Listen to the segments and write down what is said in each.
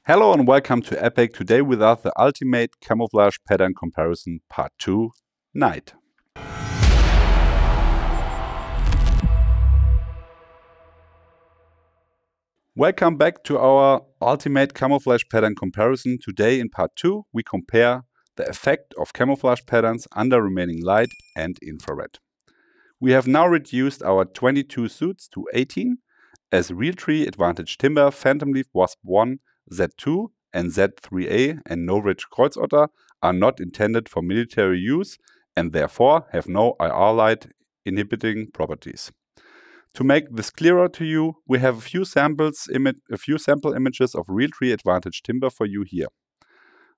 Hello and welcome to ePIG. Today with us the ultimate camouflage pattern comparison part 2, night. Welcome back to our ultimate camouflage pattern comparison. Today in part 2 we compare the effect of camouflage patterns under remaining light and infrared. We have now reduced our 22 suits to 18 as Realtree, Advantage Timber, Phantomleaf, WASP 1, Z2 and Z3A and No Ridge Kreuzotter are not intended for military use and therefore have no IR light inhibiting properties. To make this clearer to you, we have a few sample images of Realtree Advantage Timber for you here.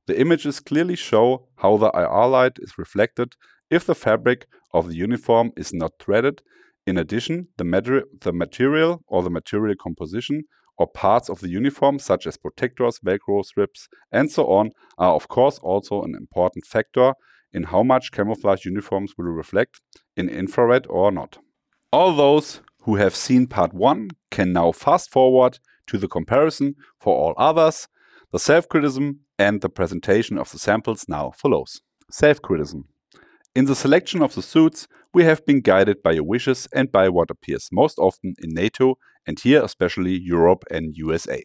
The images clearly show how the IR light is reflected if the fabric of the uniform is not threaded. In addition, the material or the material composition or parts of the uniform such as protectors, velcro strips and so on are of course also an important factor in how much camouflage uniforms will reflect in infrared or not. All those who have seen part 1 can now fast forward to the comparison. For all others, the self-criticism and the presentation of the samples now follows. Self-criticism. In the selection of the suits, we have been guided by your wishes and by what appears most often in NATO and here especially Europe and USA.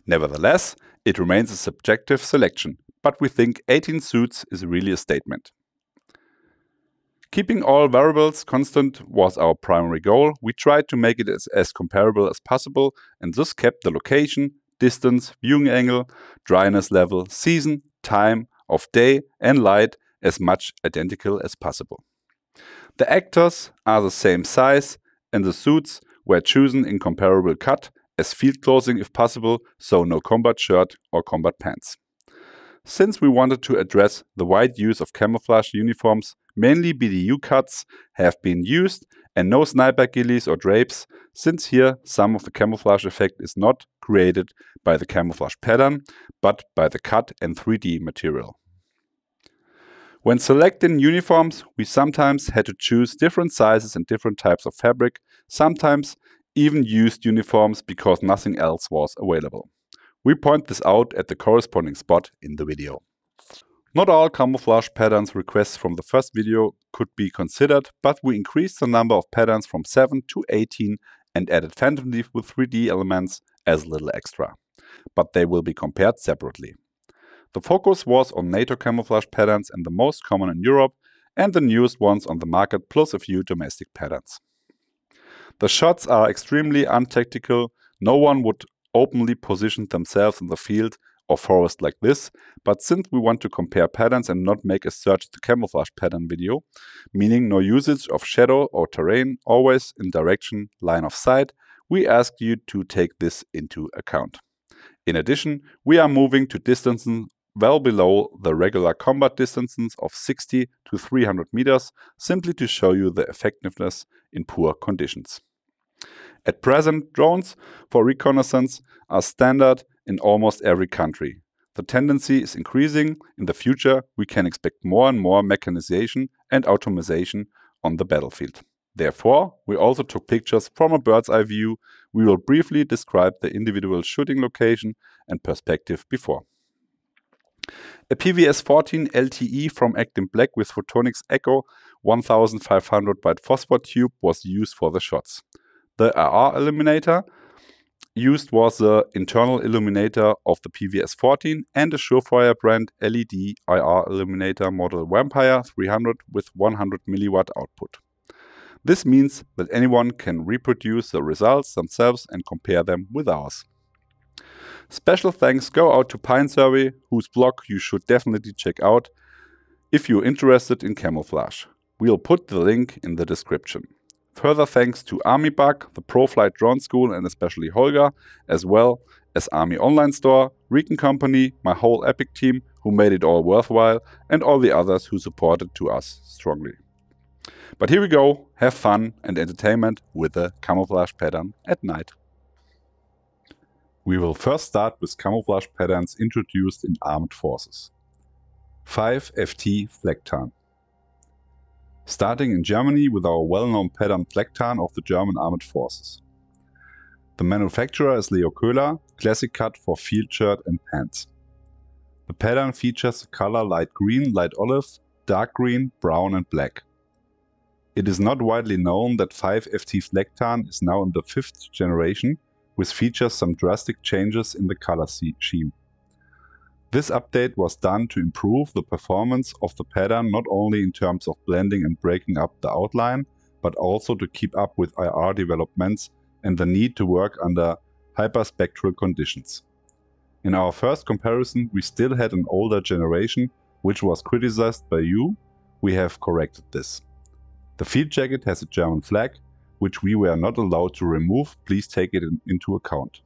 Nevertheless, it remains a subjective selection, but we think 18 suits is really a statement. Keeping all variables constant was our primary goal. We tried to make it as comparable as possible and thus kept the location, distance, viewing angle, dryness level, season, time of day and light as much identical as possible. The actors are the same size and the suits were chosen in comparable cut as field clothing if possible, so no combat shirt or combat pants. Since we wanted to address the wide use of camouflage uniforms, mainly BDU cuts have been used and no sniper ghillies or drapes, since here some of the camouflage effect is not created by the camouflage pattern, but by the cut and 3D material. When selecting uniforms, we sometimes had to choose different sizes and different types of fabric, sometimes even used uniforms because nothing else was available. We point this out at the corresponding spot in the video. Not all camouflage patterns requests from the first video could be considered, but we increased the number of patterns from 7 to 18 and added Phantomleaf with 3D elements as a little extra. But they will be compared separately. The focus was on NATO camouflage patterns and the most common in Europe and the newest ones on the market plus a few domestic patterns. The shots are extremely untactical. No one would openly position themselves in the field or forest like this, but since we want to compare patterns and not make a search the camouflage pattern video, meaning no usage of shadow or terrain, always in direction line of sight, we ask you to take this into account. In addition, we are moving to distances well below the regular combat distances of 60 to 300 meters, simply to show you the effectiveness in poor conditions. At present, drones for reconnaissance are standard in almost every country. The tendency is increasing. In the future, we can expect more and more mechanization and automation on the battlefield. Therefore, we also took pictures from a bird's eye view. We will briefly describe the individual shooting location and perspective before. A PVS-14 LTE from Actin Black with Photonics Echo 1500 byte phosphor tube was used for the shots. The IR illuminator used was the internal illuminator of the PVS-14 and a Surefire brand LED IR illuminator model Vampire 300 with 100 mW output. This means that anyone can reproduce the results themselves and compare them with ours. Special thanks go out to Pine Survey, whose blog you should definitely check out if you're interested in camouflage. We'll put the link in the description. Further thanks to ArmyBug, the ProFlight Drone School and especially Holger, as well as Army Online Store, Recon Company, my whole ePIG team who made it all worthwhile and all the others who supported to us strongly. But here we go, have fun and entertainment with the camouflage pattern at night. We will first start with camouflage patterns introduced in armed forces. 5FT Flecktarn. Starting in Germany with our well-known pattern Flecktarn of the German armed forces. The manufacturer is Leo Köhler, classic cut for field shirt and pants. The pattern features the color light green, light olive, dark green, brown and black. It is not widely known that 5FT Flecktarn is now in the 5th generation, which features some drastic changes in the color scheme. This update was done to improve the performance of the pattern not only in terms of blending and breaking up the outline, but also to keep up with IR developments and the need to work under hyperspectral conditions. In our first comparison, we still had an older generation, which was criticized by you. We have corrected this. The field jacket has a German flag, which we were not allowed to remove. Please take it into account.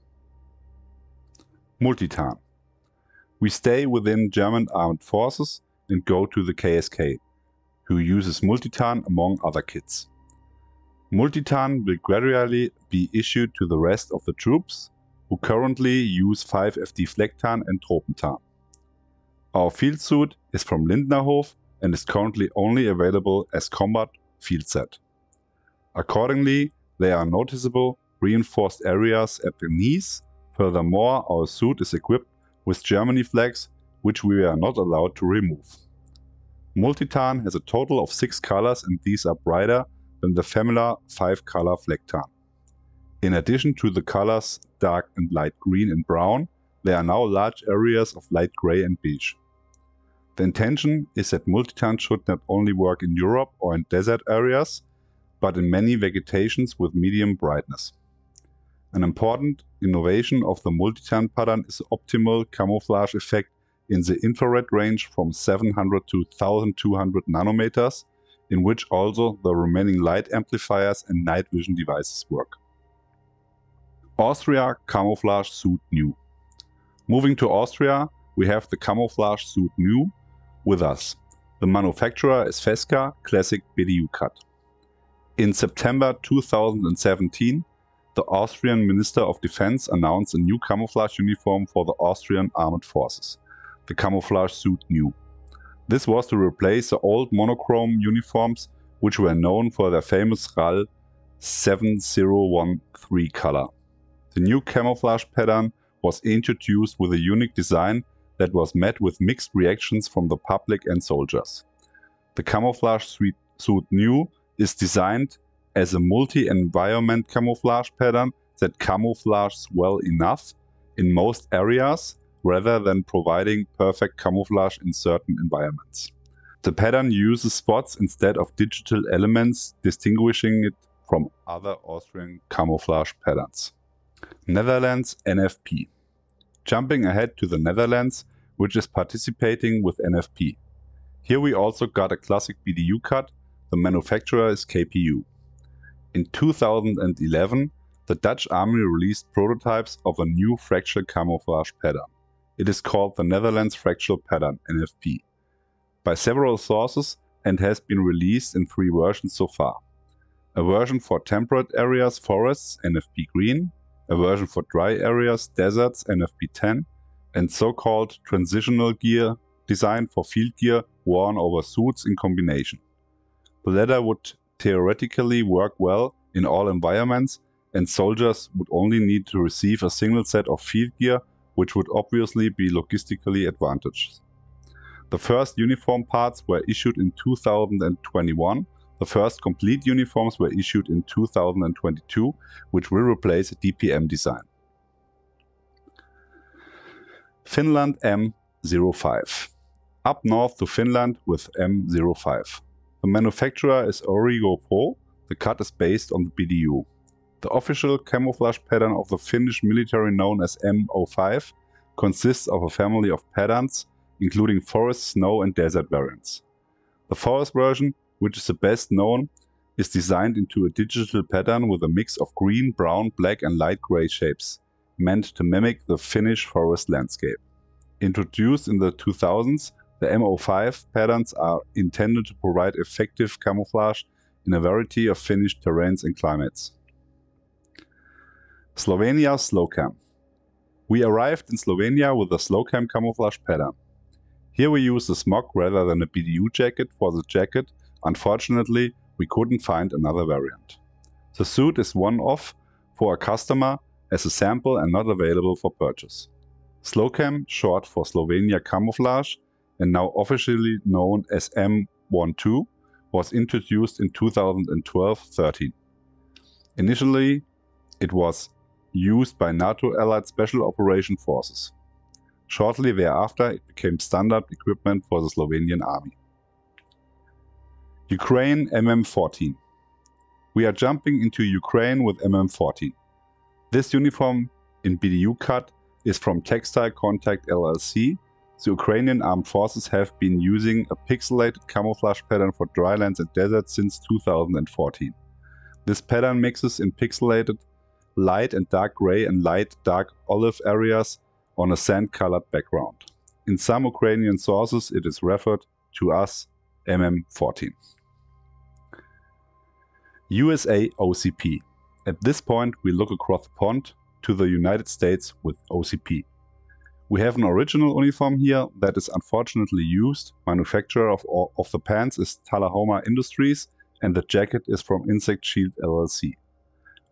Multitarn. We stay within German armed forces and go to the KSK, who uses Multitarn among other kits. Multitarn will gradually be issued to the rest of the troops, who currently use 5FD Flecktarn and Tropentarn. Our field suit is from Lindnerhof and is currently only available as combat field set. Accordingly, there are noticeable reinforced areas at the knees. Furthermore, our suit is equipped with Germany flags, which we are not allowed to remove. Multitarn has a total of 6 colors and these are brighter than the familiar 5-color Flecktarn. In addition to the colors dark and light green and brown, there are now large areas of light gray and beige. The intention is that Multitarn should not only work in Europe or in desert areas, but in many vegetations with medium brightness. An important innovation of the Multitarn pattern is the optimal camouflage effect in the infrared range from 700 to 1200 nanometers, in which also the remaining light amplifiers and night vision devices work. Austria Camouflage Suit New. Moving to Austria, we have the Camouflage Suit New with us. The manufacturer is Feska Classic BDU Cut. In September 2017, the Austrian Minister of Defense announced a new camouflage uniform for the Austrian Armed Forces, the Camouflage Suit New. This was to replace the old monochrome uniforms, which were known for their famous RAL 7013 color. The new camouflage pattern was introduced with a unique design that was met with mixed reactions from the public and soldiers. The Camouflage Suit New is designed as a multi-environment camouflage pattern that camouflages well enough in most areas rather than providing perfect camouflage in certain environments. The pattern uses spots instead of digital elements, distinguishing it from other Austrian camouflage patterns. Netherlands NFP. Jumping ahead to the Netherlands, which is participating with NFP. Here we also got a classic BDU cut. The manufacturer is KPU. In 2011, the Dutch army released prototypes of a new fractal camouflage pattern. It is called the Netherlands Fractal Pattern NFP by several sources and has been released in 3 versions so far. A version for temperate areas, forests, NFP Green, a version for dry areas, deserts, NFP 10, and so-called transitional gear design for field gear worn over suits in combination. The latter would theoretically work well in all environments, and soldiers would only need to receive a single set of field gear, which would obviously be logistically advantageous. The first uniform parts were issued in 2021. The first complete uniforms were issued in 2022, which will replace a DPM design. Finland M05. Up north to Finland with M05. The manufacturer is Origo Pro. The cut is based on the BDU. The official camouflage pattern of the Finnish military, known as M05, consists of a family of patterns, including forest, snow and desert variants. The forest version, which is the best known, is designed into a digital pattern with a mix of green, brown, black and light gray shapes, meant to mimic the Finnish forest landscape. Introduced in the 2000s, the M05 patterns are intended to provide effective camouflage in a variety of Finnish terrains and climates. Slovenia Slocam. We arrived in Slovenia with the Slocam camouflage pattern. Here we use the smog rather than a BDU jacket for the jacket. Unfortunately, we couldn't find another variant. The suit is one-off for a customer as a sample and not available for purchase. Slocam, short for Slovenia Camouflage and now officially known as M12, was introduced in 2012-13. Initially, it was used by NATO allied special operation forces. Shortly thereafter, it became standard equipment for the Slovenian army. Ukraine MM14. We are jumping into Ukraine with MM14. This uniform in BDU cut is from Textile Contact LLC. The Ukrainian armed forces have been using a pixelated camouflage pattern for drylands and deserts since 2014. This pattern mixes in pixelated light and dark gray and light dark olive areas on a sand-colored background. In some Ukrainian sources it is referred to as MM14. USA OCP. At this point we look across the pond to the United States with OCP. We have an original uniform here that is unfortunately used. Manufacturer of the pants is Tullahoma Industries and the jacket is from Insect Shield LLC.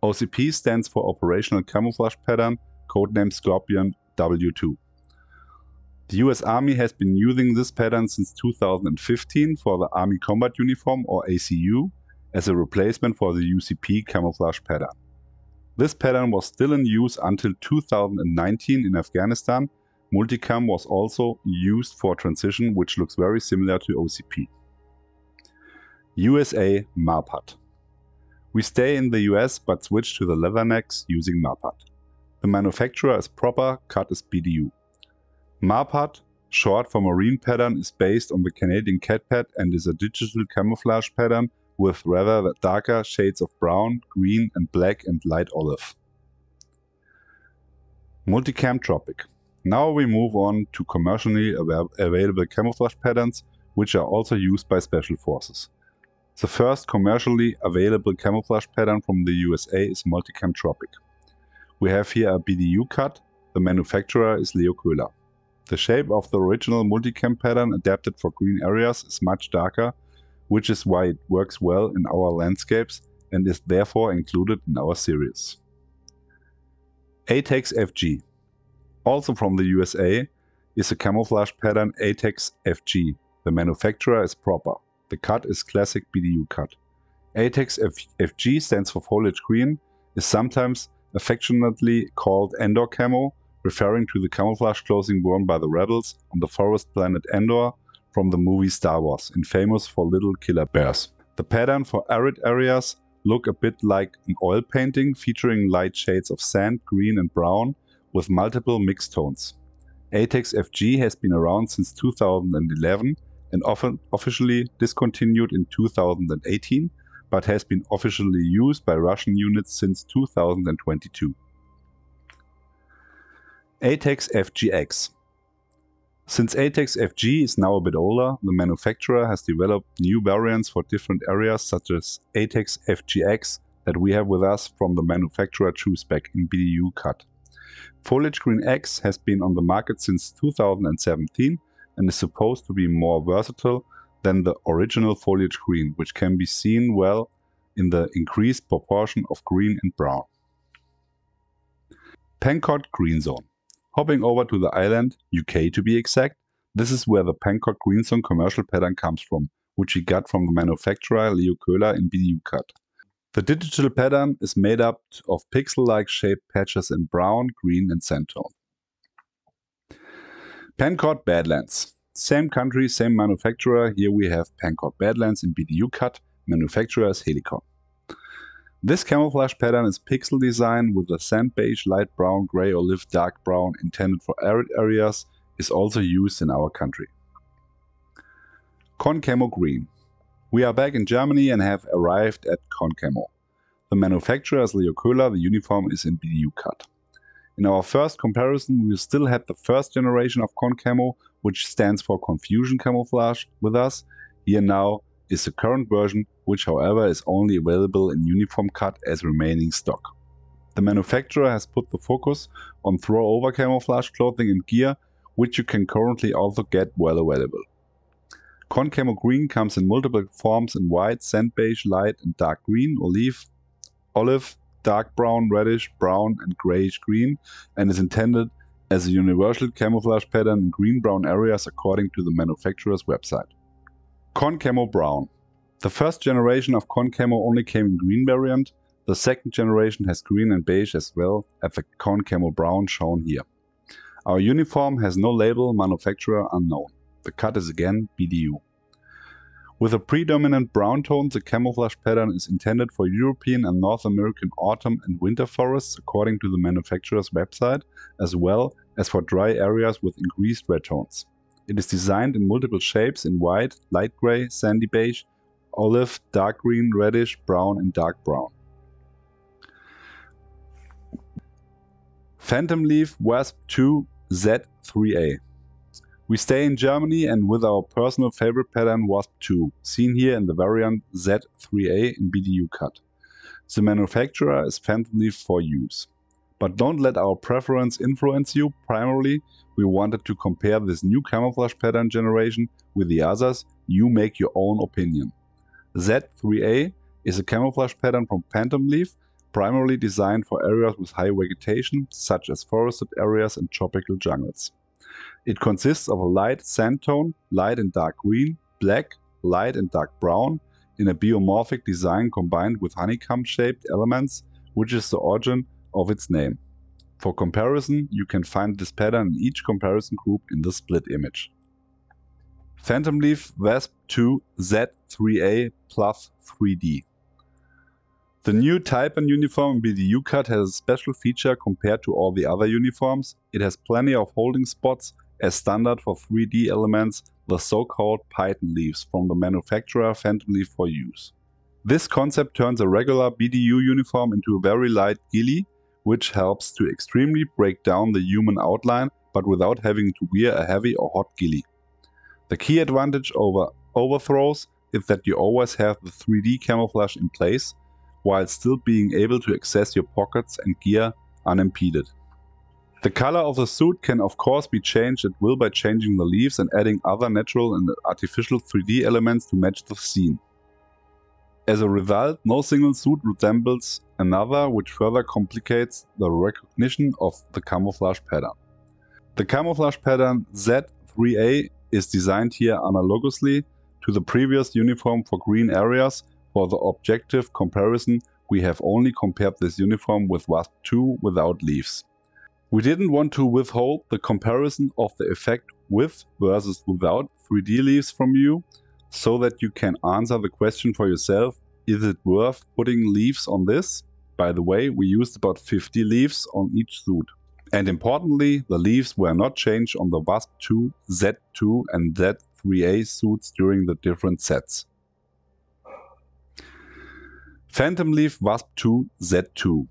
OCP stands for Operational Camouflage Pattern, codename Scorpion W2. The US Army has been using this pattern since 2015 for the Army Combat Uniform or ACU as a replacement for the UCP camouflage pattern. This pattern was still in use until 2019 in Afghanistan. Multicam was also used for transition, which looks very similar to OCP. USA Marpat. We stay in the US but switch to the leathernecks using Marpat. The manufacturer is proper, cut is BDU. Marpat, short for Marine Pattern, is based on the Canadian Cat Pad and is a digital camouflage pattern with rather darker shades of brown, green and black and light olive. Multicam Tropic. Now we move on to commercially available camouflage patterns which are also used by special forces. The first commercially available camouflage pattern from the USA is Multicam Tropic. We have here a BDU cut, the manufacturer is Leo Köhler. The shape of the original Multicam pattern adapted for green areas is much darker, which is why it works well in our landscapes and is therefore included in our series. A-TACS FG. Also from the USA is a camouflage pattern A-TACS FG. The manufacturer is proper. The cut is classic BDU cut. A-TACS FG stands for foliage green, is sometimes affectionately called Endor camo, referring to the camouflage clothing worn by the rebels on the forest planet Endor from the movie Star Wars, and famous for little killer bears. The pattern for arid areas look a bit like an oil painting featuring light shades of sand, green and brown with multiple mixed tones. A-TACS FG has been around since 2011 and often officially discontinued in 2018, but has been officially used by Russian units since 2022. A-TACS FGX. Since A-TACS FG is now a bit older, the manufacturer has developed new variants for different areas such as A-TACS FGX that we have with us from the manufacturer True-Spec in BDU cut. Foliage Green X has been on the market since 2017 and is supposed to be more versatile than the original Foliage Green, which can be seen well in the increased proportion of green and brown. Pencott Greenzone. Hopping over to the island, UK to be exact, this is where the Pencott Greenzone commercial pattern comes from, which we got from the manufacturer Leo Köhler in BDU cut. The digital pattern is made up of pixel-like shaped patches in brown, green and sand tone. Pencott Badlands. Same country, same manufacturer. Here we have Pencott Badlands in BDU cut, manufacturer is Helicon. This camouflage pattern is pixel design with a sand beige, light brown, grey, olive, dark brown intended for arid areas, is also used in our country. Concamo Green. We are back in Germany and have arrived at Concamo. The manufacturer is Leo Köhler, the uniform is in BDU cut. In our first comparison we still had the first generation of Concamo, which stands for Confusion Camouflage with us. Here now is the current version, which however is only available in uniform cut as remaining stock. The manufacturer has put the focus on throw-over camouflage clothing and gear, which you can currently also get well available. Concamo Green comes in multiple forms in white, sand beige, light and dark green, olive, dark brown, reddish, brown and grayish-green, and is intended as a universal camouflage pattern in green-brown areas according to the manufacturer's website. Concamo brown. The first generation of Concamo only came in green variant. The second generation has green and beige as well as the Concamo brown shown here. Our uniform has no label, manufacturer unknown. The cut is again BDU. With a predominant brown tone, the camouflage pattern is intended for European and North American autumn and winter forests according to the manufacturer's website, as well as for dry areas with increased red tones. It is designed in multiple shapes in white, light gray, sandy beige, olive, dark green, reddish, brown and dark brown. Phantomleaf WASP 2 Z3A. We stay in Germany and with our personal favorite pattern WASP 2, seen here in the variant Z3A in BDU cut. The manufacturer is Phantomleaf for use. But don't let our preference influence you. Primarily, we wanted to compare this new camouflage pattern generation with the others. You make your own opinion. Z3A is a camouflage pattern from Phantomleaf, primarily designed for areas with high vegetation, such as forested areas and tropical jungles. It consists of a light sand tone, light and dark green, black, light and dark brown, in a biomorphic design combined with honeycomb-shaped elements, which is the origin of its name. For comparison, you can find this pattern in each comparison group in the split image. Phantomleaf WASP 2 Z3A plus 3D. The new type and uniform in BDU cut has a special feature compared to all the other uniforms. It has plenty of holding spots as standard for 3D elements, the so-called Python leaves from the manufacturer Phantomleaf for use. This concept turns a regular BDU uniform into a very light ghillie, which helps to extremely break down the human outline, but without having to wear a heavy or hot ghillie. The key advantage over overthrows is that you always have the 3D camouflage in place, while still being able to access your pockets and gear unimpeded. The color of the suit can of course be changed at will by changing the leaves and adding other natural and artificial 3D elements to match the scene. As a result, no single suit resembles another, which further complicates the recognition of the camouflage pattern. The camouflage pattern Z3A is designed here analogously to the previous uniform for green areas. For the objective comparison, we have only compared this uniform with WASP 2 without leaves. We didn't want to withhold the comparison of the effect with versus without 3D leaves from you, so that you can answer the question for yourself, is it worth putting leaves on this? By the way, we used about 50 leaves on each suit. And importantly, the leaves were not changed on the WASP 2, Z2 and Z3A suits during the different sets. Phantomleaf WASP 2 Z2.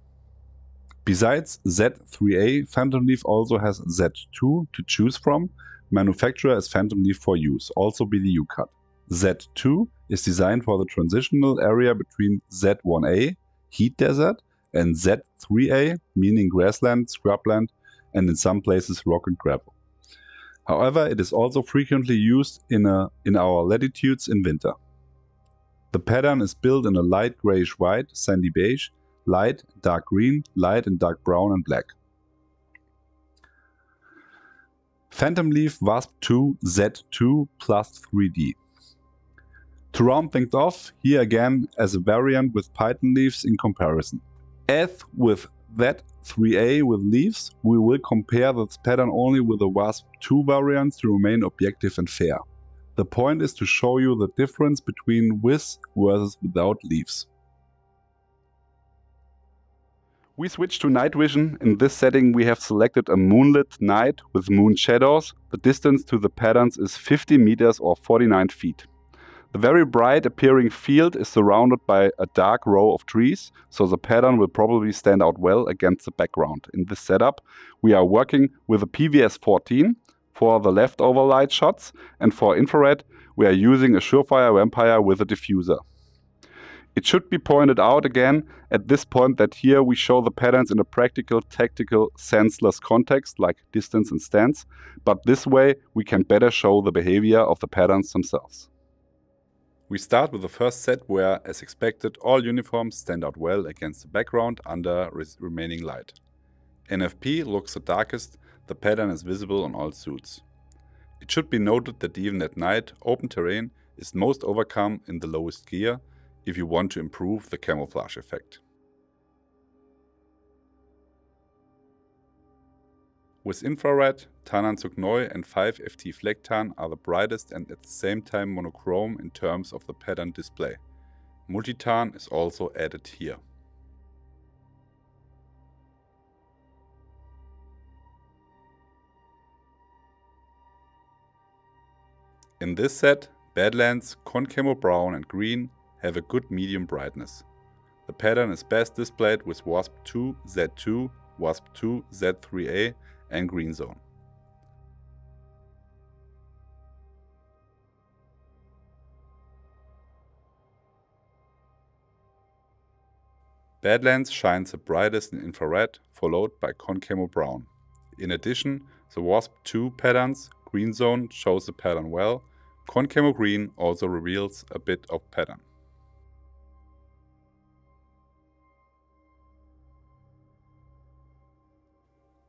Besides Z3A, Phantomleaf also has Z2 to choose from. Manufacturer is Phantomleaf for use, also BDU cut. Z2 is designed for the transitional area between Z1A, heat desert, and Z3A, meaning grassland, scrubland, and in some places rock and gravel. However, it is also frequently used in our latitudes in winter. The pattern is built in a light grayish-white, sandy beige, light, dark green, light and dark brown and black. Phantomleaf WASP 2 Z2 plus 3D. To round things off, here again as a variant with Python leaves in comparison. As with Z3A with leaves, we will compare this pattern only with the WASP 2 variants to remain objective and fair. The point is to show you the difference between with versus without leaves. We switch to night vision. In this setting we have selected a moonlit night with moon shadows. The distance to the patterns is 50 meters or 49 feet. The very bright appearing field is surrounded by a dark row of trees, so the pattern will probably stand out well against the background. In this setup we are working with a PVS-14 for the leftover light shots, and for infrared we are using a Surefire Vampire with a diffuser. It should be pointed out again at this point that here we show the patterns in a practical, tactical, senseless context like distance and stance, but this way we can better show the behavior of the patterns themselves. We start with the first set where, as expected, all uniforms stand out well against the background under remaining light. NFP looks the darkest, the pattern is visible on all suits. It should be noted that even at night, open terrain is most overcome in the lowest gear if you want to improve the camouflage effect. With infrared, Tarnanzug Neu and 5FT Flecktarn are the brightest and at the same time monochrome in terms of the pattern display. Multitarn is also added here. In this set, Badlands, Concamo brown and green have a good medium brightness. The pattern is best displayed with WASP-2 Z2, WASP-2 Z3A and Greenzone. Badlands shines the brightest in infrared, followed by Concamo brown. In addition, the WASP-2 patterns, Greenzone shows the pattern well, Concamo green also reveals a bit of pattern.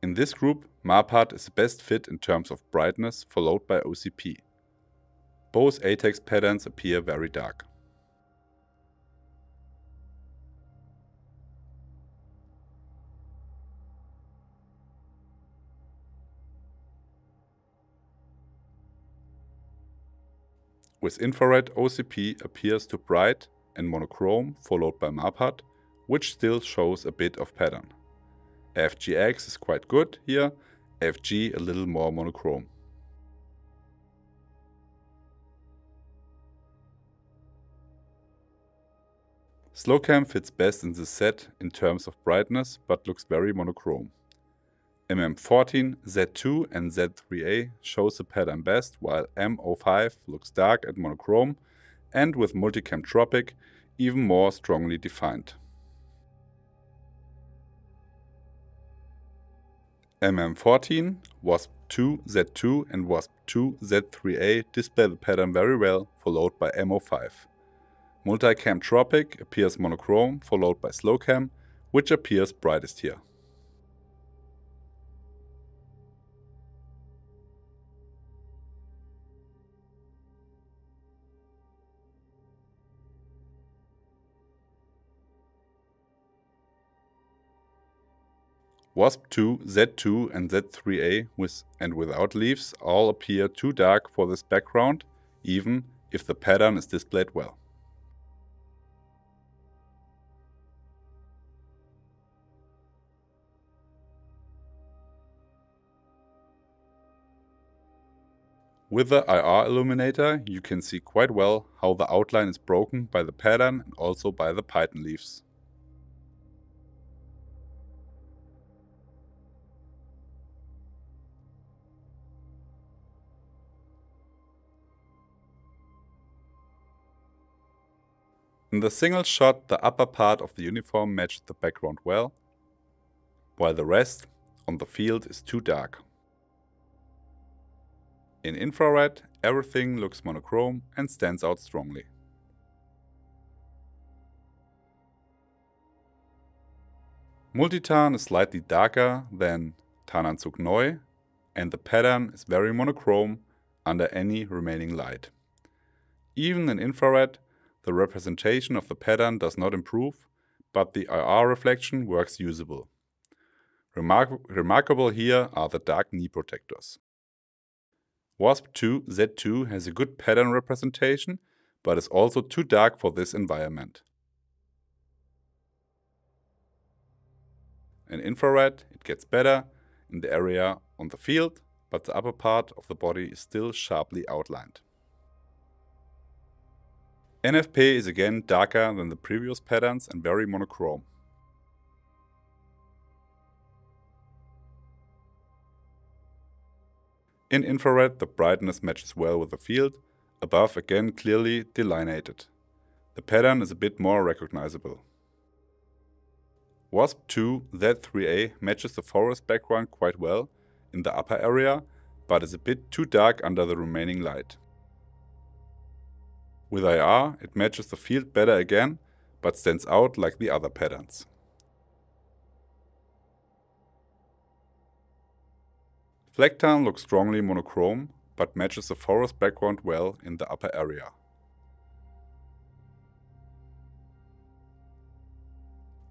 In this group, Marpat is the best fit in terms of brightness, followed by OCP. Both A-TACS patterns appear very dark. With infrared, OCP appears too bright and monochrome, followed by Marpat, which still shows a bit of pattern. FGX is quite good here, FG a little more monochrome. Slocam fits best in this set in terms of brightness, but looks very monochrome. MM14, Z2 and Z3A shows the pattern best, while M05 looks dark and monochrome, and with Multicam Tropic even more strongly defined. MM14, WASP-2 Z2 and WASP-2 Z3A display the pattern very well, followed by M05. Multicam Tropic appears monochrome, followed by Slocam, which appears brightest here. WASP-2, Z2 and Z3A with and without leaves all appear too dark for this background, even if the pattern is displayed well. With the IR illuminator you can see quite well how the outline is broken by the pattern and also by the Python leaves. In the single shot, the upper part of the uniform matched the background well, while the rest on the field is too dark. In infrared, everything looks monochrome and stands out strongly. Multitarn is slightly darker than Tarnanzug Neu, and the pattern is very monochrome under any remaining light. Even in infrared, the representation of the pattern does not improve, but the IR reflection works usable. Remarkable here are the dark knee protectors. WASP-2 Z2 has a good pattern representation, but is also too dark for this environment. In infrared, it gets better in the area on the field, but the upper part of the body is still sharply outlined. NFP is again darker than the previous patterns and very monochrome. In infrared, the brightness matches well with the field, above again clearly delineated. The pattern is a bit more recognizable. WASP-2 Z3A matches the forest background quite well in the upper area, but is a bit too dark under the remaining light. With IR, it matches the field better again, but stands out like the other patterns. Flecktarn looks strongly monochrome, but matches the forest background well in the upper area.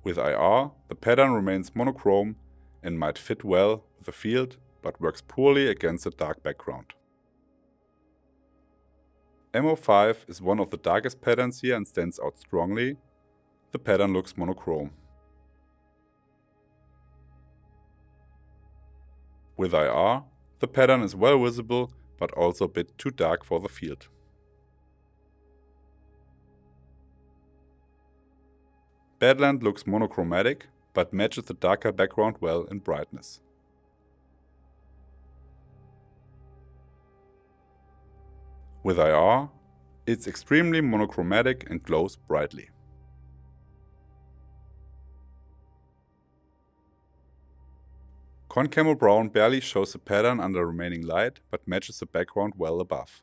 With IR, the pattern remains monochrome and might fit well with the field, but works poorly against a dark background. MO5 is one of the darkest patterns here and stands out strongly. The pattern looks monochrome. With IR, the pattern is well visible, but also a bit too dark for the field. Badlands looks monochromatic, but matches the darker background well in brightness. With IR, it's extremely monochromatic and glows brightly. Concamo brown barely shows the pattern under remaining light, but matches the background well above.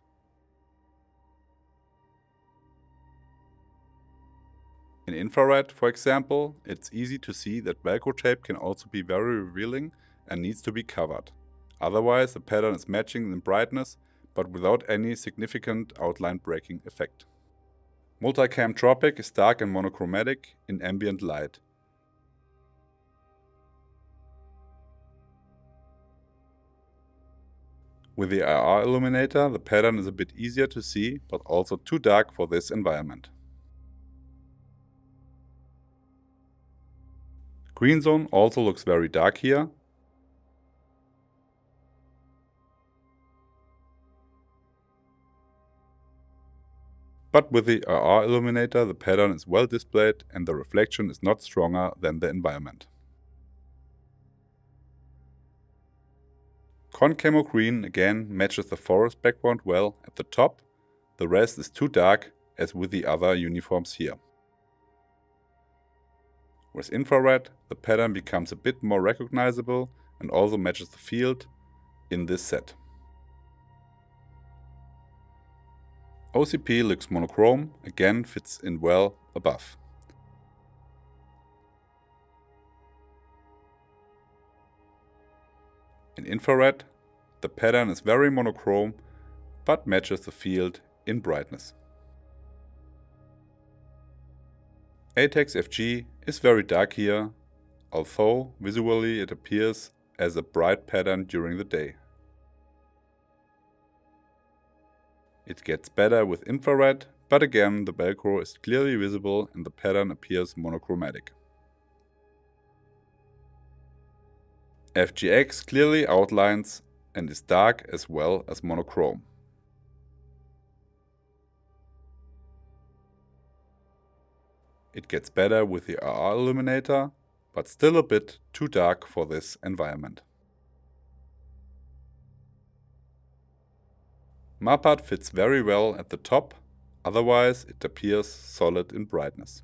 In infrared, for example, it's easy to see that Velcro tape can also be very revealing and needs to be covered. Otherwise, the pattern is matching in brightness, but without any significant outline breaking effect. Multicam Tropic is dark and monochromatic in ambient light. With the IR illuminator, the pattern is a bit easier to see, but also too dark for this environment. Greenzone also looks very dark here. But with the IR illuminator, the pattern is well displayed and the reflection is not stronger than the environment. Concamo green again matches the forest background well at the top. The rest is too dark, as with the other uniforms here. With infrared, the pattern becomes a bit more recognizable and also matches the field in this set. OCP looks monochrome, again fits in well above. In infrared, the pattern is very monochrome, but matches the field in brightness. A-TACS FG is very dark here, although visually it appears as a bright pattern during the day. It gets better with infrared, but again the Velcro is clearly visible and the pattern appears monochromatic. FGX clearly outlines and is dark as well as monochrome. It gets better with the IR illuminator, but still a bit too dark for this environment. Marpat fits very well at the top, otherwise it appears solid in brightness.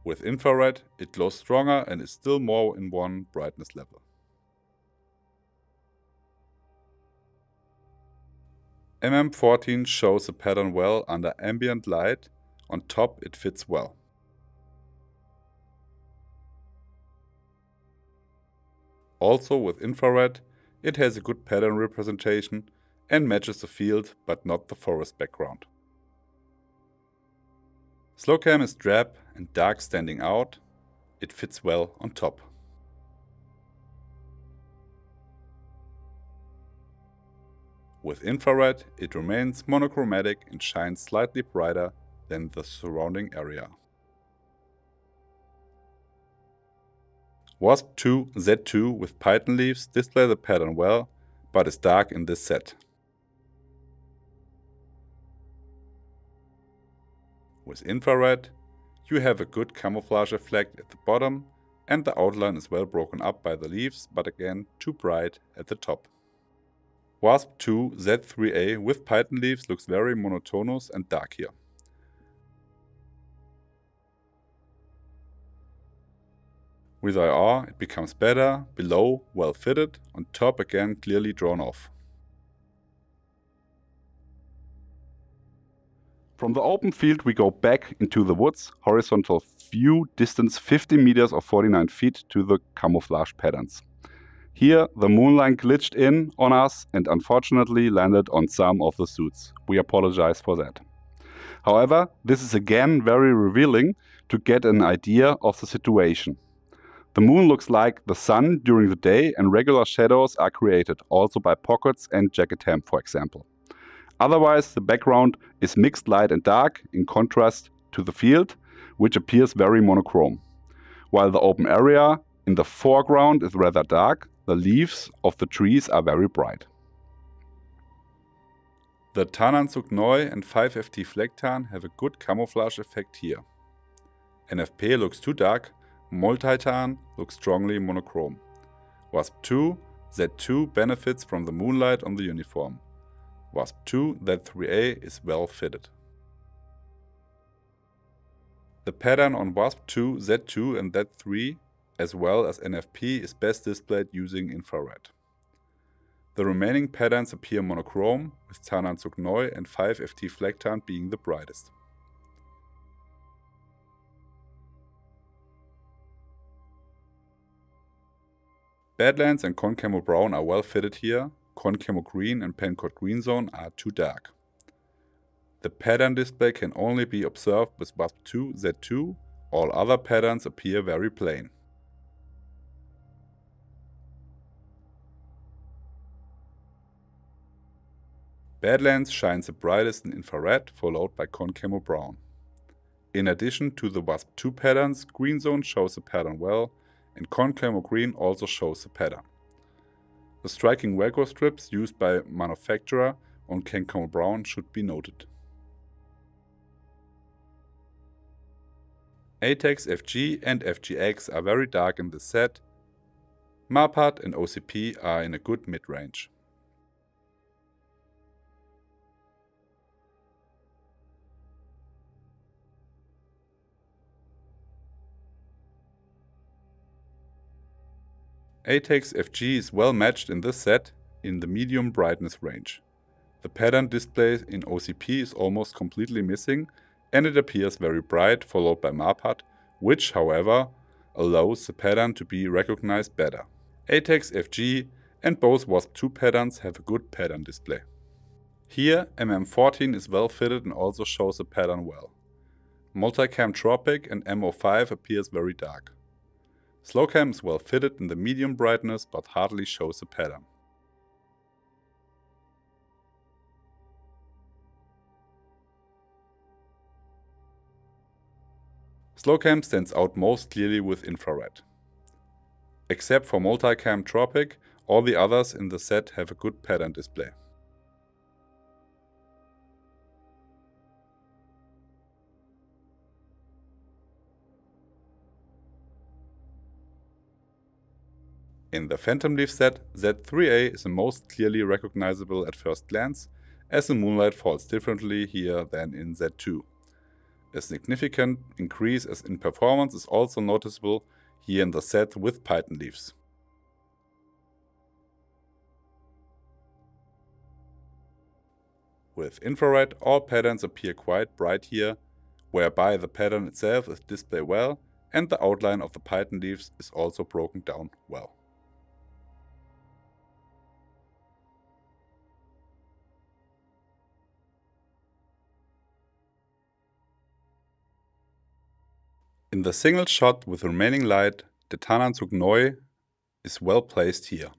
With infrared, it glows stronger and is still more in one brightness level. MM14 shows the pattern well under ambient light. On top it fits well. Also with infrared, it has a good pattern representation and matches the field but not the forest background. Slocam is drab and dark standing out. It fits well on top. With infrared, it remains monochromatic and shines slightly brighter than the surrounding area. WASP2 Z2 with python leaves display the pattern well, but is dark in this set. With infrared, you have a good camouflage effect at the bottom and the outline is well broken up by the leaves, but again too bright at the top. WASP2 Z3A with python leaves looks very monotonous and dark here. With IR it becomes better, below well fitted, on top again clearly drawn off. From the open field we go back into the woods, horizontal view, distance 50 meters or 49 feet to the camouflage patterns. Here the moonlight glitched in on us and unfortunately landed on some of the suits. We apologize for that. However, this is again very revealing to get an idea of the situation. The moon looks like the sun during the day and regular shadows are created, also by pockets and jacket hem, for example. Otherwise, the background is mixed light and dark in contrast to the field, which appears very monochrome. While the open area in the foreground is rather dark, the leaves of the trees are very bright. The Tarnanzug Neu and 5FT Flecktarn have a good camouflage effect here. NFP looks too dark, Multitarn looks strongly monochrome. WASP-2 Z2 benefits from the moonlight on the uniform. WASP-2 Z3A is well fitted. The pattern on WASP-2 Z2 and Z3 as well as NFP is best displayed using infrared. The remaining patterns appear monochrome, with Tarnanzug Neu and 5FT Flecktarn being the brightest. Badlands and Concamo brown are well fitted here, Concamo green and Pencott Greenzone are too dark. The pattern display can only be observed with WASP-2 Z2, all other patterns appear very plain. Badlands shines the brightest in infrared, followed by Concamo brown. In addition to the WASP-2 patterns, Greenzone shows the pattern well, and Concamo green also shows the pattern. The striking Waco strips used by manufacturer on Concamo brown should be noted. A-TACS FG and FGX are very dark in this set. Marpat and OCP are in a good mid-range. A-TACS FG is well matched in this set in the medium brightness range. The pattern display in OCP is almost completely missing and it appears very bright, followed by Marpat, which however allows the pattern to be recognized better. A-TACS FG and both WASP-2 patterns have a good pattern display. Here MM14 is well fitted and also shows the pattern well. Multicam Tropic and MO5 appears very dark. Slocam is well fitted in the medium brightness but hardly shows a pattern. Slocam stands out most clearly with infrared. Except for Multicam Tropic, all the others in the set have a good pattern display. In the Phantomleaf set, Z3A is the most clearly recognizable at first glance, as the moonlight falls differently here than in Z2. A significant increase in performance is also noticeable here in the set with python leaves. With infrared, all patterns appear quite bright here, whereby the pattern itself is displayed well and the outline of the python leaves is also broken down well. In the single shot with remaining light, the Tarnanzug Neu is well placed here.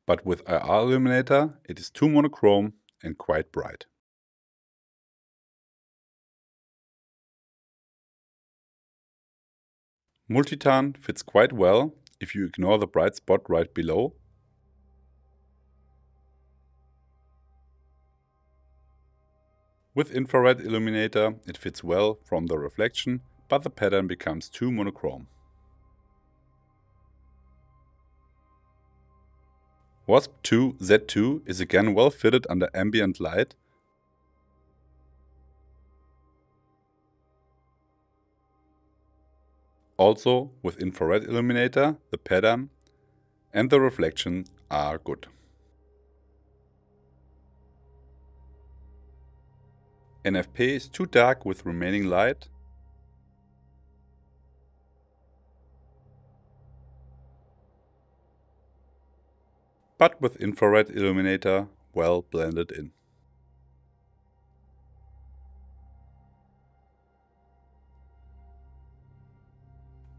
But with IR illuminator it is too monochrome and quite bright. Multitarn fits quite well if you ignore the bright spot right below. With infrared illuminator it fits well from the reflection, but the pattern becomes too monochrome. WASP-2 Z2 is again well fitted under ambient light. Also with infrared illuminator, the pattern and the reflection are good. NFP is too dark with remaining light. But with infrared illuminator well blended in.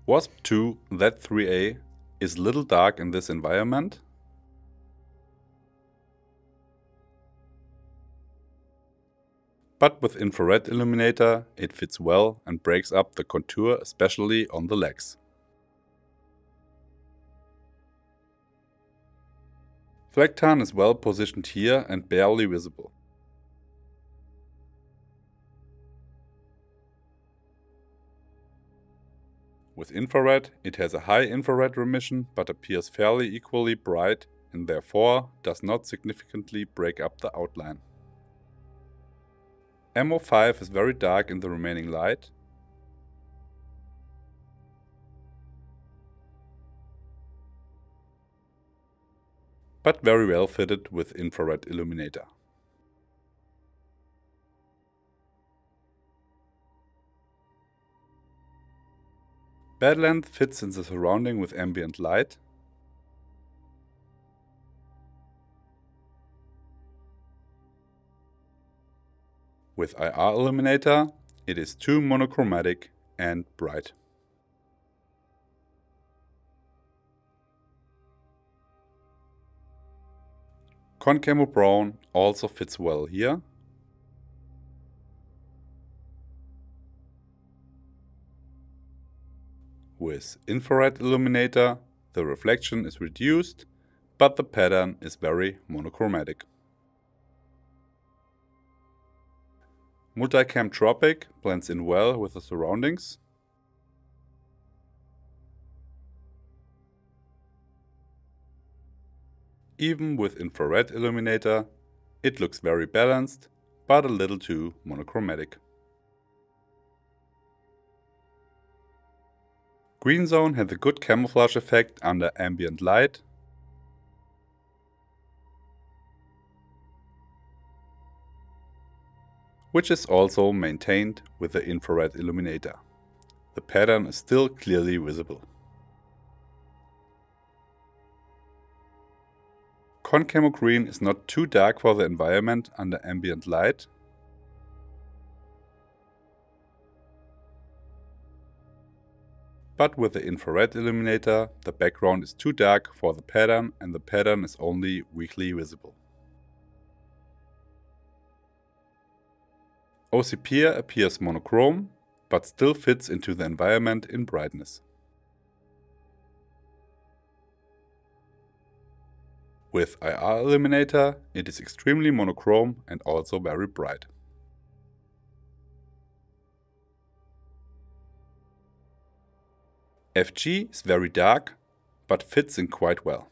WASP2 Z3A is little dark in this environment. But with infrared illuminator it fits well and breaks up the contour, especially on the legs. Flecktarn is well positioned here and barely visible. With infrared, it has a high infrared remission but appears fairly equally bright and therefore does not significantly break up the outline. MO5 is very dark in the remaining light. But very well fitted with infrared illuminator. Badlands fits in the surrounding with ambient light. With IR illuminator, it is too monochromatic and bright. Concamo brown also fits well here. With infrared illuminator, the reflection is reduced, but the pattern is very monochromatic. Multicam Tropic blends in well with the surroundings. Even with infrared illuminator, it looks very balanced, but a little too monochromatic. Greenzone had a good camouflage effect under ambient light. Which is also maintained with the infrared illuminator. The pattern is still clearly visible. Concamo green is not too dark for the environment under ambient light. But with the infrared illuminator, the background is too dark for the pattern and the pattern is only weakly visible. OCP appears monochrome, but still fits into the environment in brightness. With IR illuminator, it is extremely monochrome and also very bright. FG is very dark, but fits in quite well.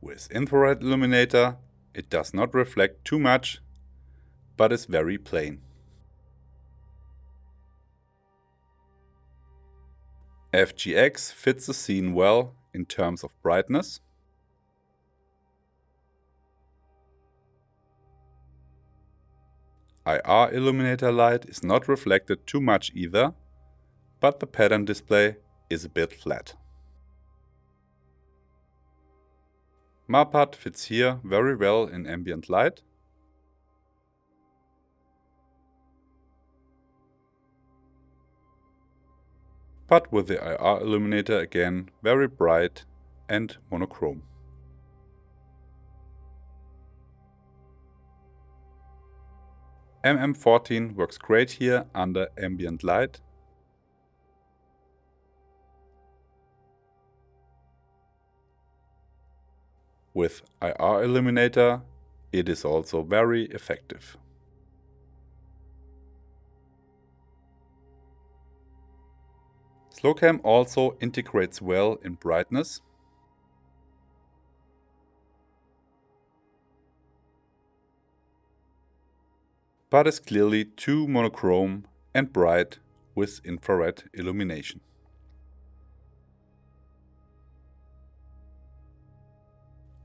With infrared illuminator, it does not reflect too much, but is very plain. FGX fits the scene well in terms of brightness. IR illuminator light is not reflected too much either, but the pattern display is a bit flat. Marpat fits here very well in ambient light. But with the IR illuminator again very bright and monochrome. MM14 works great here under ambient light. With IR illuminator, it is also very effective. Slocam also integrates well in brightness. But is clearly too monochrome and bright with infrared illumination.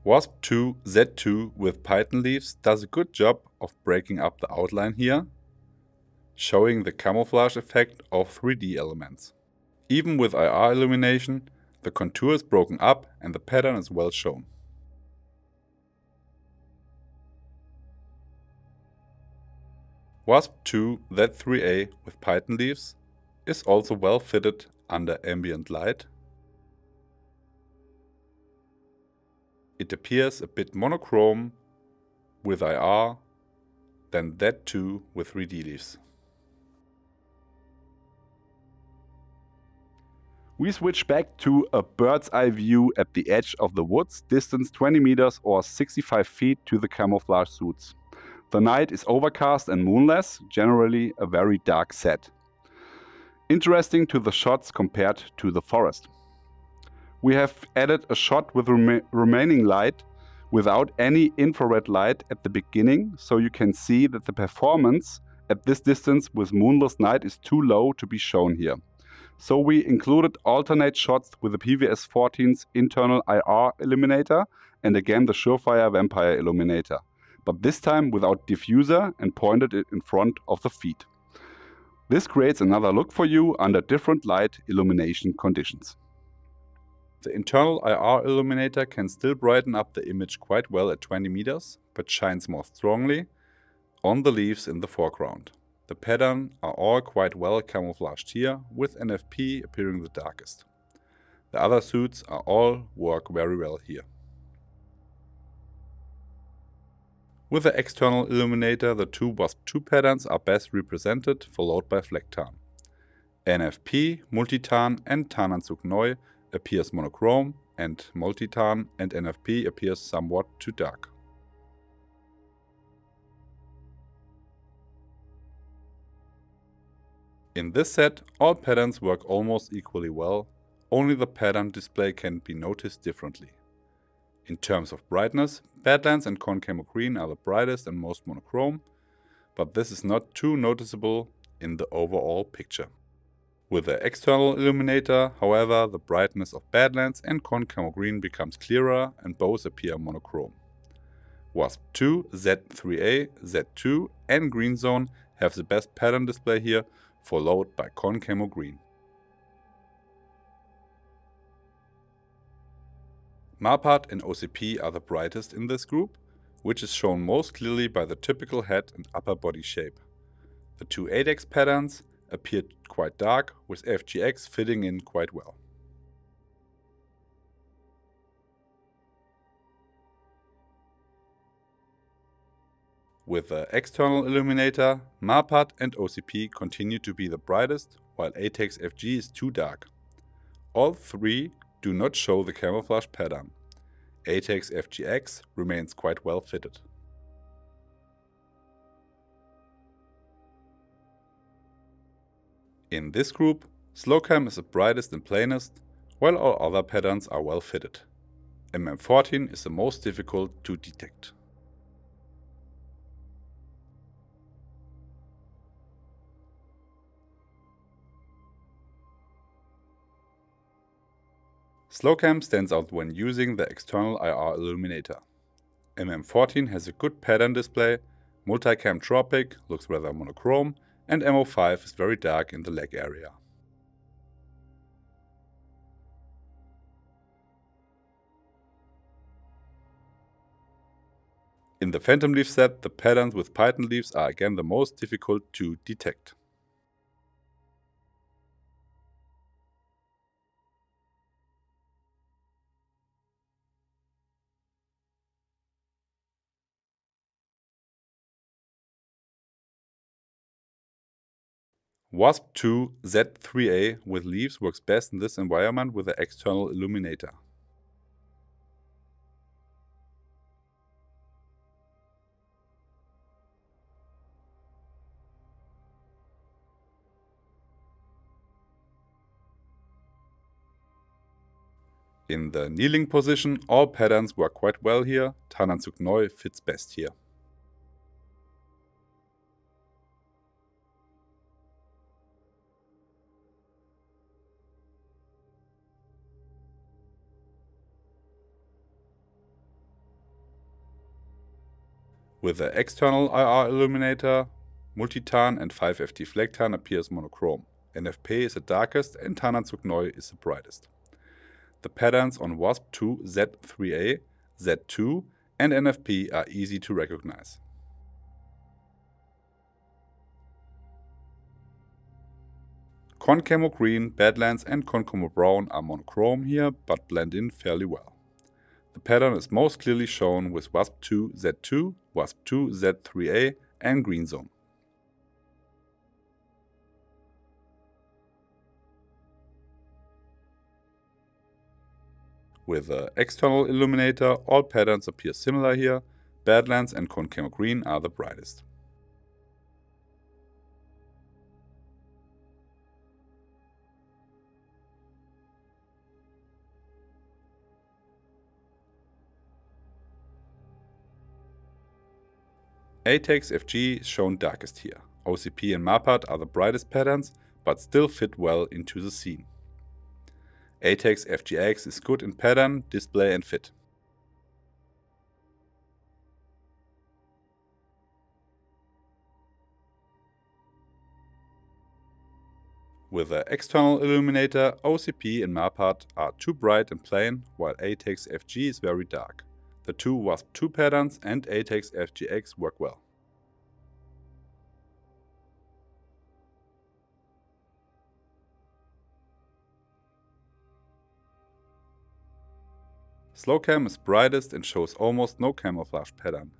WASP2 Z2 with Python leaves does a good job of breaking up the outline here, showing the camouflage effect of 3D elements. Even with IR illumination, the contour is broken up and the pattern is well shown. WASP2 Z3A with Python leaves is also well fitted under ambient light. It appears a bit monochrome with IR than Z2 with 3D leaves. We switch back to a bird's eye view at the edge of the woods, distance 20 meters or 65 feet to the camouflage suits. The night is overcast and moonless, generally a very dark set. Interesting to the shots compared to the forest. We have added a shot with remaining light without any infrared light at the beginning, so you can see that the performance at this distance with moonless night is too low to be shown here. So we included alternate shots with the PVS-14's internal IR illuminator and again the Surefire Vampire illuminator, but this time without diffuser and pointed it in front of the feet. This creates another look for you under different light illumination conditions. The internal IR illuminator can still brighten up the image quite well at 20 meters, but shines more strongly on the leaves in the foreground. The pattern are all quite well camouflaged here, with NFP appearing the darkest. The other suits are all work very well here. With the external illuminator, the two WASP2 patterns are best represented, followed by Flecktarn. NFP, Multitarn and Tarnanzug Neu appears monochrome, and Multitarn and NFP appears somewhat too dark. In this set, all patterns work almost equally well, only the pattern display can be noticed differently. In terms of brightness, Badlands and Concamo green are the brightest and most monochrome, but this is not too noticeable in the overall picture. With the external illuminator, however, the brightness of Badlands and Concamo green becomes clearer and both appear monochrome. WASP2, Z3A, Z2 and Greenzone have the best pattern display here, followed by Concamo green. Marpat and OCP are the brightest in this group, which is shown most clearly by the typical head and upper body shape. The two A-TACS patterns appear quite dark, with FGX fitting in quite well. With the external illuminator, Marpat and OCP continue to be the brightest, while A-TACS FG is too dark. All three do not show the camouflage pattern. A-TACS FGX remains quite well fitted. In this group, Slocam is the brightest and plainest, while all other patterns are well fitted. MM14 is the most difficult to detect. Slocam stands out when using the external IR illuminator. MM14 has a good pattern display, Multicam Tropic looks rather monochrome, and MO5 is very dark in the leg area. In the Phantomleaf set, the patterns with Python leaves are again the most difficult to detect. WASP2 Z3A with leaves works best in this environment with the external illuminator. In the kneeling position, all patterns work quite well here. Tarnanzug Neu fits best here. With the external IR illuminator, Multitarn and 5FT Flecktarn appears monochrome. NFP is the darkest and Tarnanzug Neu is the brightest. The patterns on WASP2 Z3A, Z2 and NFP are easy to recognize. Concamo green, Badlands and Concamo brown are monochrome here, but blend in fairly well. The pattern is most clearly shown with WASP2 Z2, WASP2 Z3A and Greenzone. With the external illuminator, all patterns appear similar here. Badlands and Concamo green are the brightest. A-TACS FG is shown darkest here. OCP and Marpat are the brightest patterns, but still fit well into the scene. A-TACS FGX is good in pattern, display and fit. With the external illuminator, OCP and Marpat are too bright and plain, while A-TACS FG is very dark. The two WASP2 patterns and A-TACS FGX work well. Slocam is brightest and shows almost no camouflage pattern.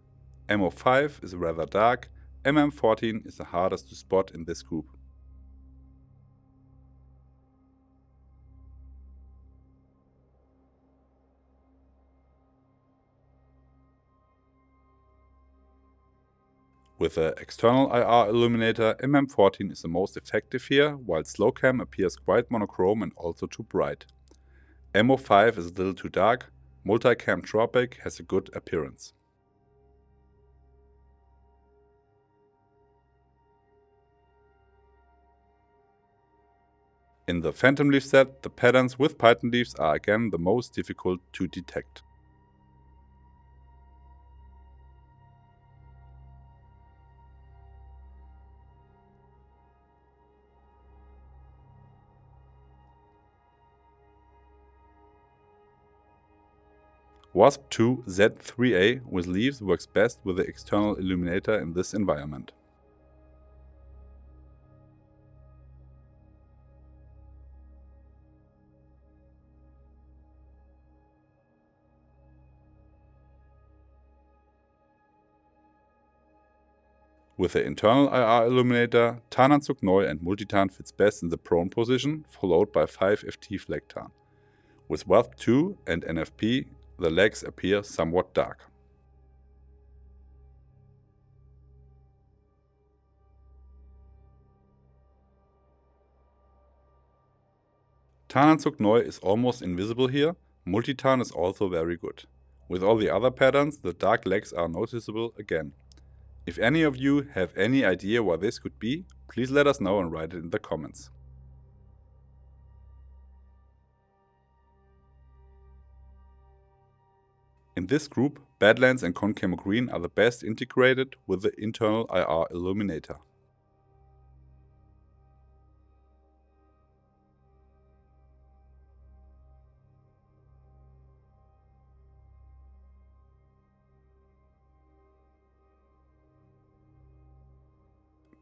MO5 is rather dark, MM14 is the hardest to spot in this group. With the external IR illuminator, MM14 is the most effective here, while Slocam appears quite monochrome and also too bright. MO5 is a little too dark, Multicam Tropic has a good appearance. In the Phantomleaf set, the patterns with Python leaves are again the most difficult to detect. WASP2 Z3A with leaves works best with the external illuminator in this environment. With the internal IR illuminator, Tarnanzug Neu and Multitarn fits best in the prone position, followed by 5FT Flecktarn. With WASP2 and NFP, the legs appear somewhat dark. Tarnanzug Neu is almost invisible here. Multitarn is also very good. With all the other patterns, the dark legs are noticeable again. If any of you have any idea why this could be, please let us know and write it in the comments. In this group, Badlands and Concamo green are the best integrated with the internal IR illuminator.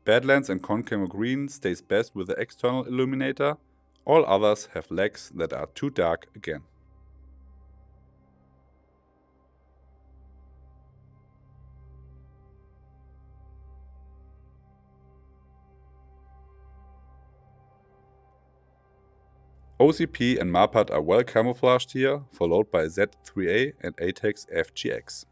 Badlands and Concamo green stays best with the external illuminator. All others have legs that are too dark again. OCP and Marpat are well camouflaged here, followed by Z3A and A-TACS FGX.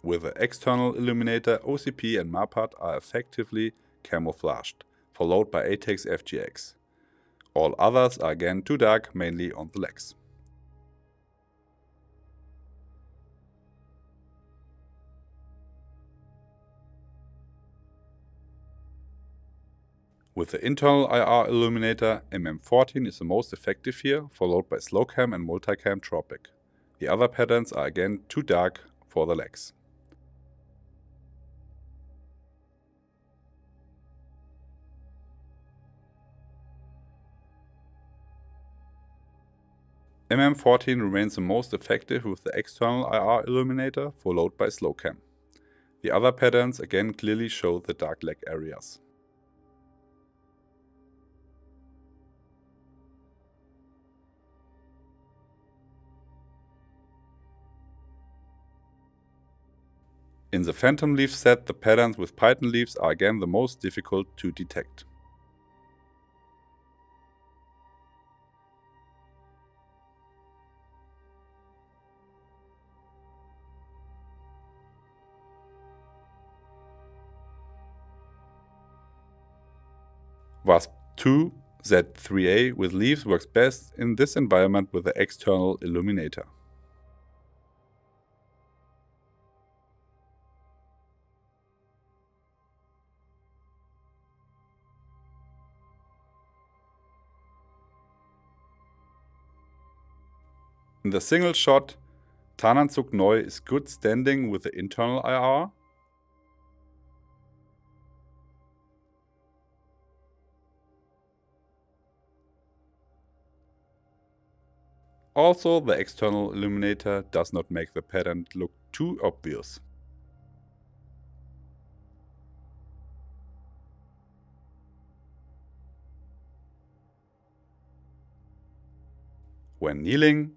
With the external illuminator, OCP and Marpat are effectively camouflaged, followed by A-TACS FGX. All others are again too dark, mainly on the legs. With the internal IR illuminator, MM14 is the most effective here, followed by Slocam and Multicam Tropic. The other patterns are again too dark for the legs. MM14 remains the most effective with the external IR illuminator, followed by Slocam. The other patterns again clearly show the dark leg areas. In the Phantomleaf set, the patterns with Python leaves are again the most difficult to detect. WASP 2 Z3A with leaves works best in this environment with the external illuminator. In the single shot, Tarnanzug Neu is good standing with the internal IR. Also, the external illuminator does not make the pattern look too obvious. When kneeling,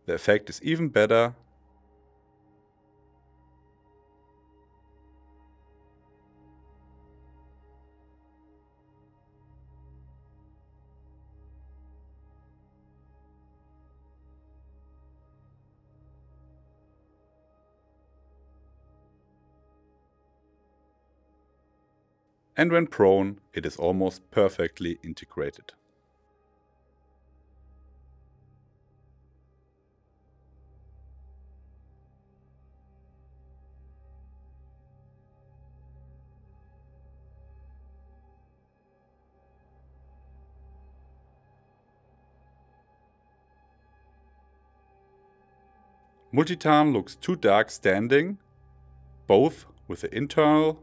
the effect is even better. And when prone, it is almost perfectly integrated. Multitarn looks too dark standing, both with the internal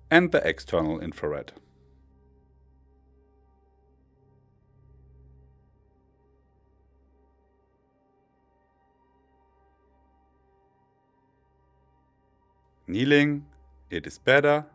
and the external infrared. Kneeling, it is better.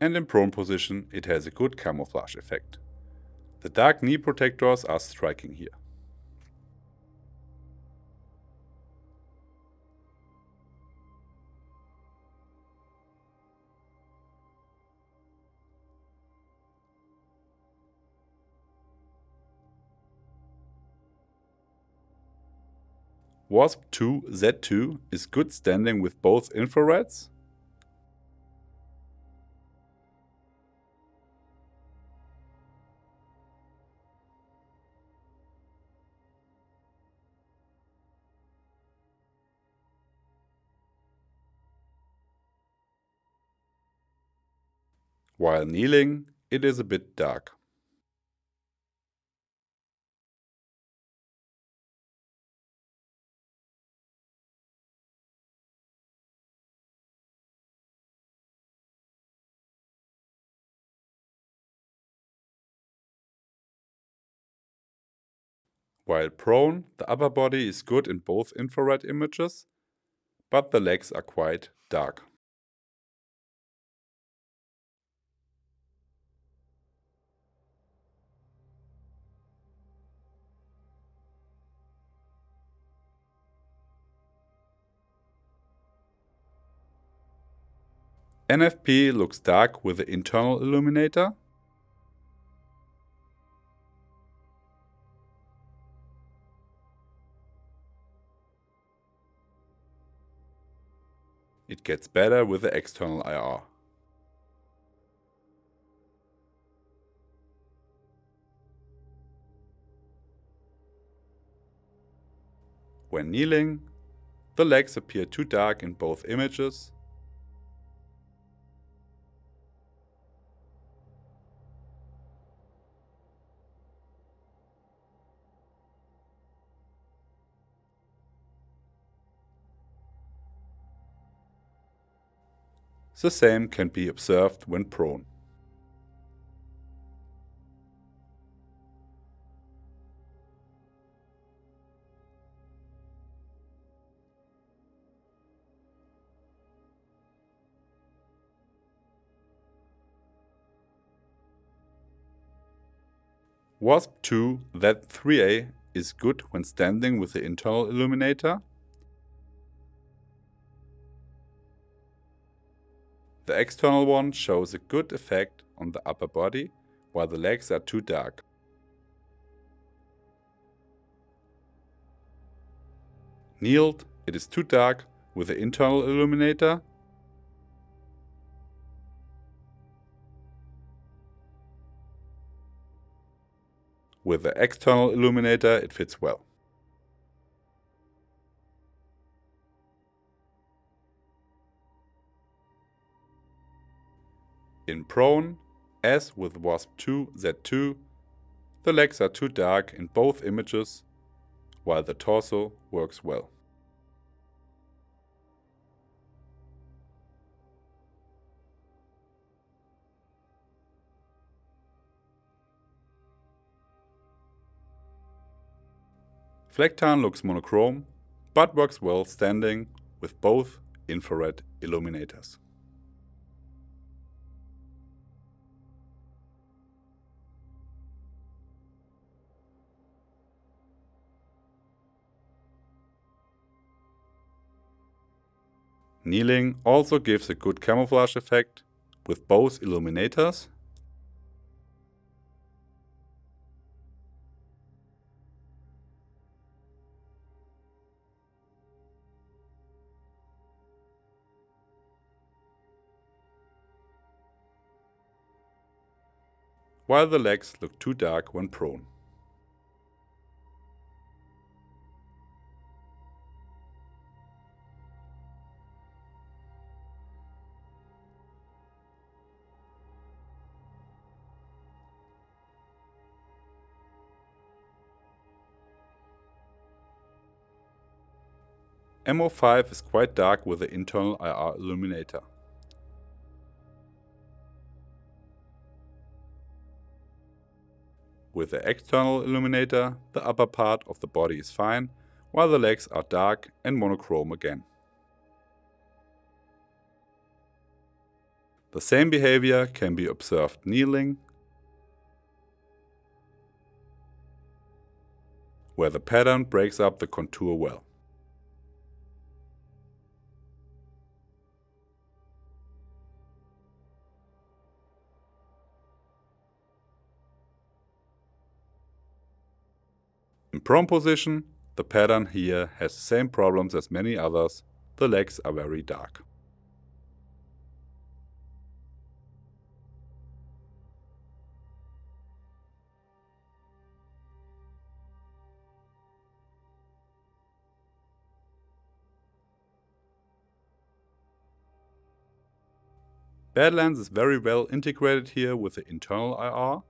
And in prone position, it has a good camouflage effect. The dark knee protectors are striking here. WASP 2 Z2 is good standing with both infrareds . While kneeling, it is a bit dark. While prone, the upper body is good in both infrared images, but the legs are quite dark. NFP looks dark with the internal illuminator. It gets better with the external IR. When kneeling, the legs appear too dark in both images. The same can be observed when prone. WASP-2 Z3A is good when standing with the internal illuminator. The external one shows a good effect on the upper body, while the legs are too dark. Kneeled, it is too dark with the internal illuminator. With the external illuminator, it fits well. In prone, as with WASP-2 Z2, the legs are too dark in both images, while the torso works well. Flecktarn looks monochrome, but works well standing with both infrared illuminators. Kneeling also gives a good camouflage effect with both illuminators. While the legs look too dark when prone. MO5 is quite dark with the internal IR illuminator. With the external illuminator, the upper part of the body is fine, while the legs are dark and monochrome again. The same behavior can be observed kneeling, where the pattern breaks up the contour well. In prone position, the pattern here has the same problems as many others. The legs are very dark. Badlands is very well integrated here with the internal IR.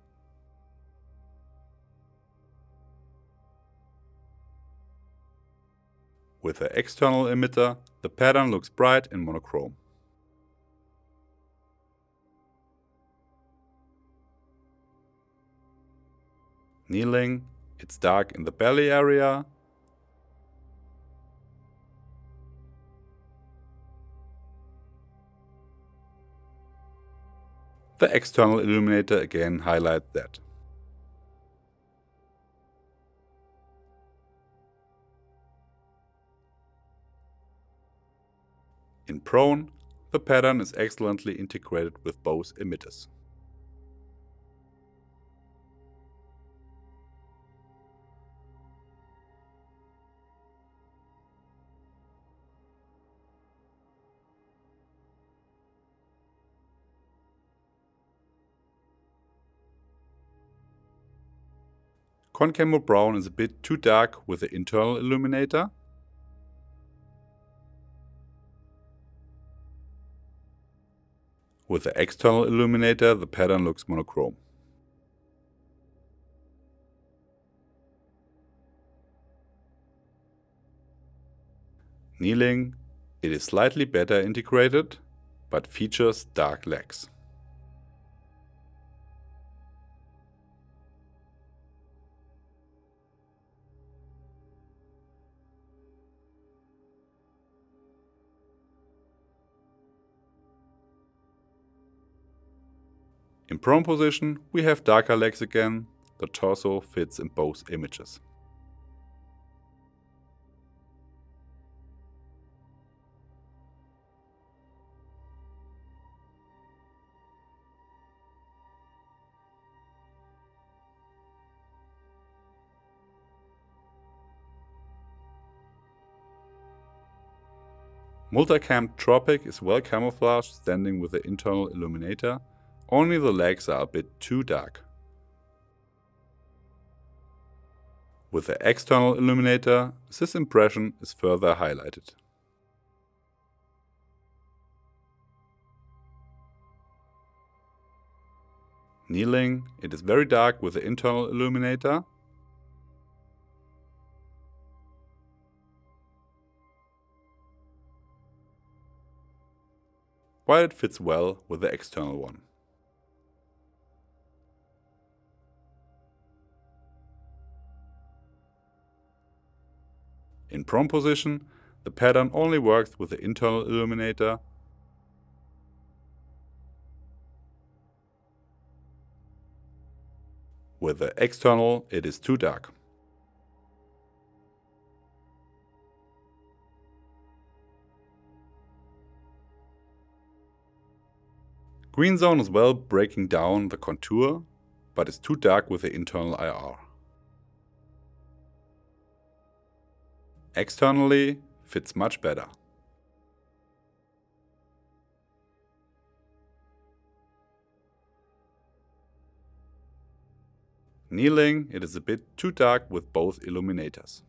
With the external emitter, the pattern looks bright and monochrome. Kneeling, it's dark in the belly area. The external illuminator again highlights that. In prone, the pattern is excellently integrated with both emitters. Concamo brown is a bit too dark with the internal illuminator. With the external illuminator, the pattern looks monochrome. Kneeling, it is slightly better integrated, but features dark legs. In prone position, we have darker legs again. The torso fits in both images. Multicam Tropic is well camouflaged, standing with the internal illuminator. Only the legs are a bit too dark. With the external illuminator, this impression is further highlighted. Kneeling, it is very dark with the internal illuminator. While it fits well with the external one. In prone position, the pattern only works with the internal illuminator. With the external, it is too dark. Greenzone is well breaking down the contour, but is too dark with the internal IR. Externally, fits much better. Kneeling, it is a bit too dark with both illuminators.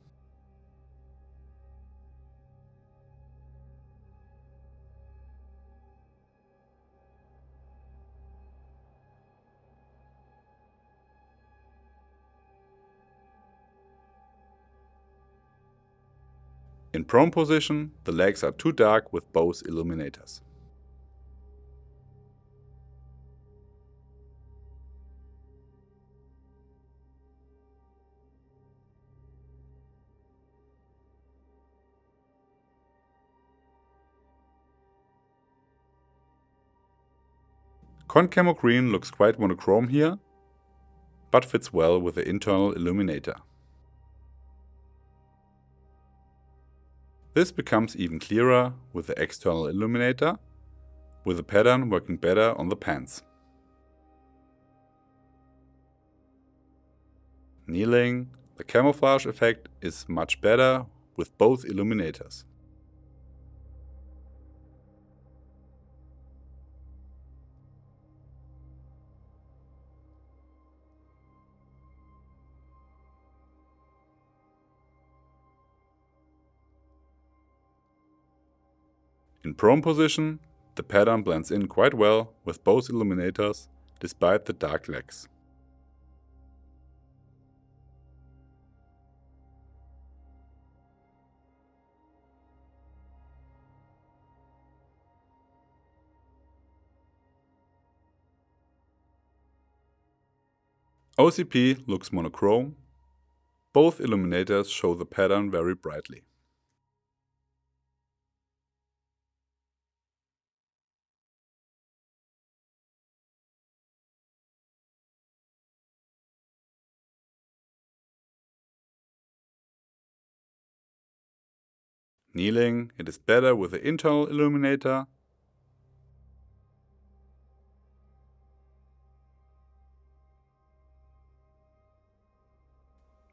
In prone position, the legs are too dark with both illuminators. Concamo green looks quite monochrome here, but fits well with the internal illuminator. This becomes even clearer with the external illuminator, with the pattern working better on the pants. Kneeling, the camouflage effect is much better with both illuminators. In prone position, the pattern blends in quite well with both illuminators, despite the dark legs. OCP looks monochrome. Both illuminators show the pattern very brightly. Kneeling, it is better with the internal illuminator.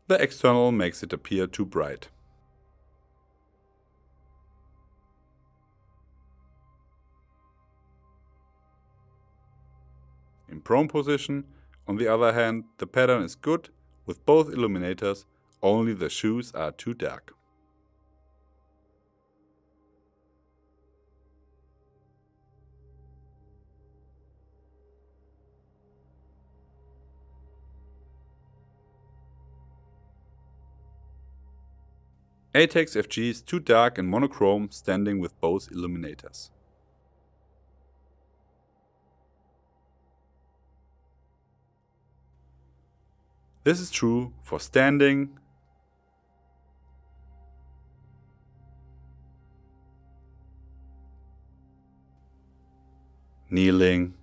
The external makes it appear too bright. In prone position, on the other hand, the pattern is good With both illuminators, only the shoes are too dark. A-TACS FG is too dark and monochrome standing with both illuminators. This is true for standing, kneeling,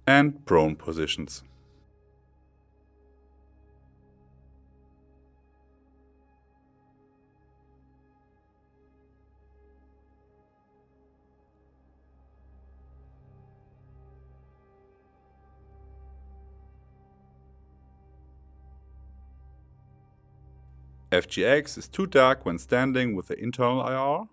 and prone positions. FGX is too dark when standing with the internal IR.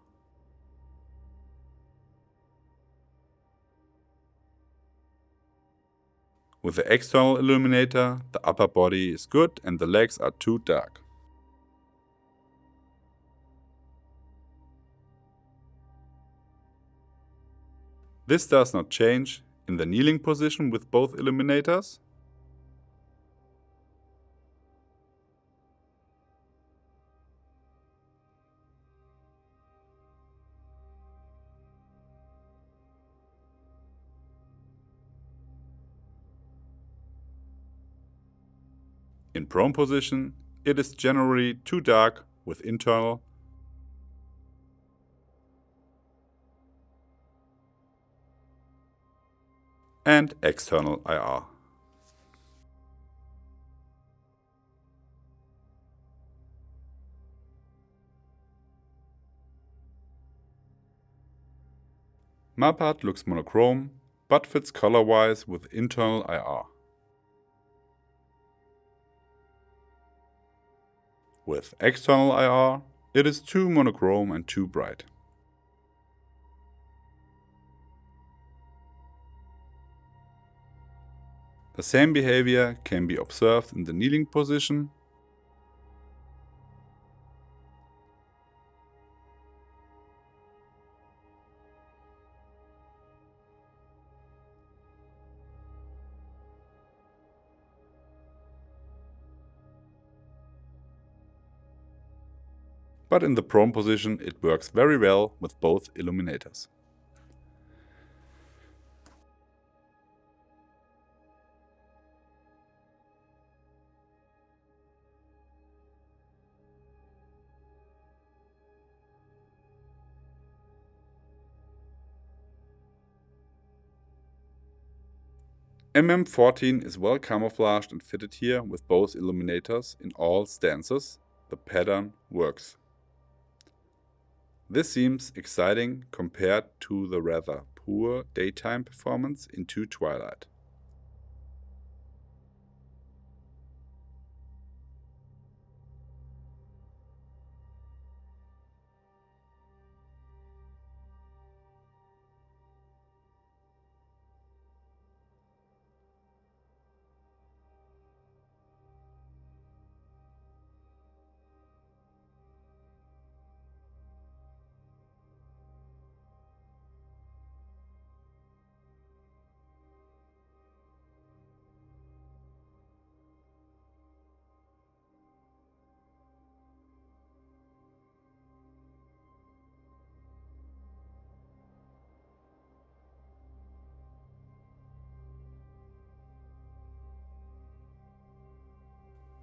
With the external illuminator, the upper body is good and the legs are too dark. This does not change in the kneeling position with both illuminators. In prone position, it is generally too dark with internal and external IR. Marpat looks monochrome, but fits color-wise with internal IR. With external IR, it is too monochrome and too bright. The same behavior can be observed in the kneeling position . But in the prone position it works very well with both illuminators. MM14 is well camouflaged and fitted here with both illuminators in all stances. The pattern works. This seems exciting compared to the rather poor daytime performance into twilight.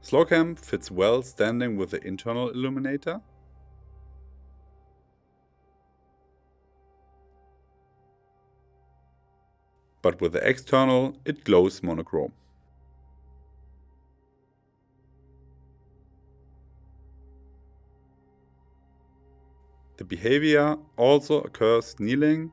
Slocam fits well standing with the internal illuminator. But with the external, it glows monochrome. The behavior also occurs kneeling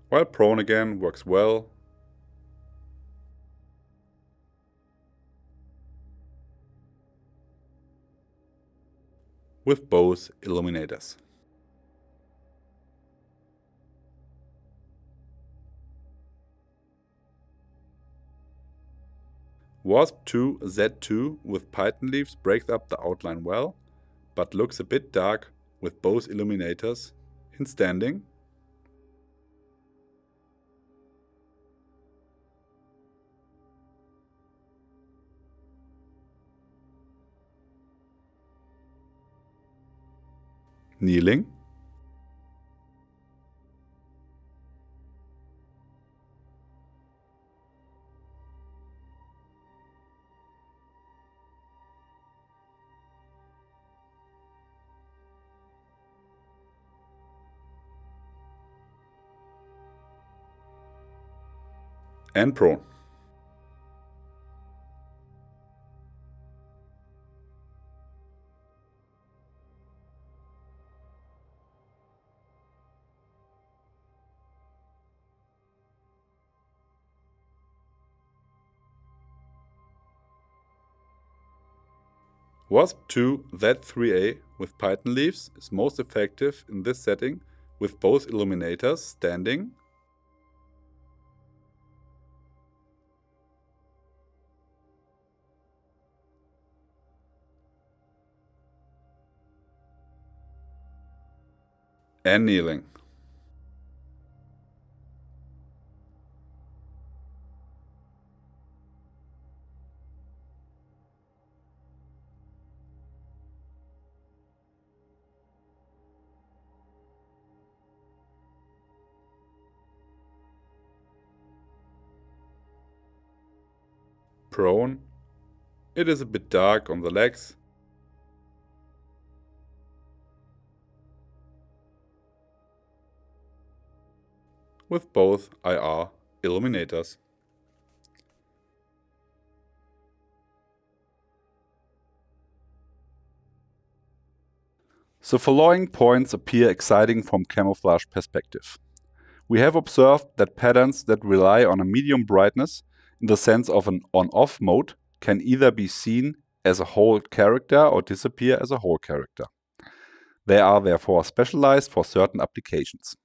while prone again works well with both illuminators. WASP-2 Z2 with Phantomleafs breaks up the outline well, but looks a bit dark with both illuminators in standing. Kneeling. And prone. WASP-2 Z3A with Phantomleafs is most effective in this setting with both illuminators standing and kneeling. Prone. It is a bit dark on the legs. With both IR illuminators. The following points appear exciting from camouflage perspective. We have observed that patterns that rely on a medium brightness in the sense of an on-off mode can either be seen as a whole character or disappear as a whole character. They are therefore specialized for certain applications.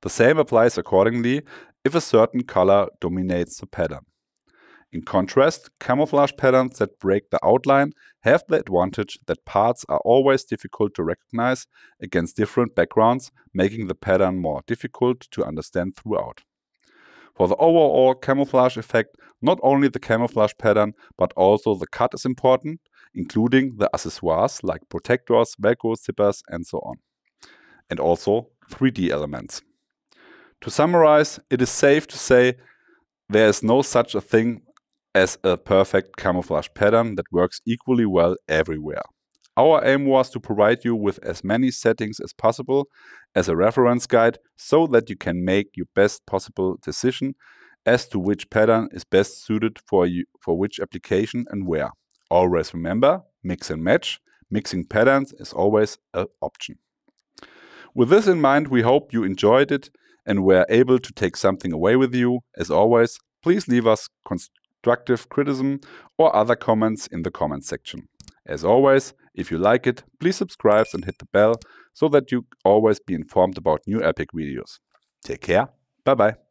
The same applies accordingly if a certain color dominates the pattern. In contrast, camouflage patterns that break the outline have the advantage that parts are always difficult to recognize against different backgrounds, making the pattern more difficult to understand throughout. For the overall camouflage effect, not only the camouflage pattern, but also the cut is important, including the accessoires like protectors, Velcro zippers, and so on. And also 3D elements. To summarize, it is safe to say there is no such a thing as a perfect camouflage pattern that works equally well everywhere. Our aim was to provide you with as many settings as possible as a reference guide so that you can make your best possible decision as to which pattern is best suited for which application and where. Always remember, mix and match. Mixing patterns is always an option. With this in mind, we hope you enjoyed it and were able to take something away with you. As always, please leave us constructive criticism or other comments in the comments section. As always, if you like it, please subscribe and hit the bell so that you always be informed about new ePIG videos. Take care. Bye bye.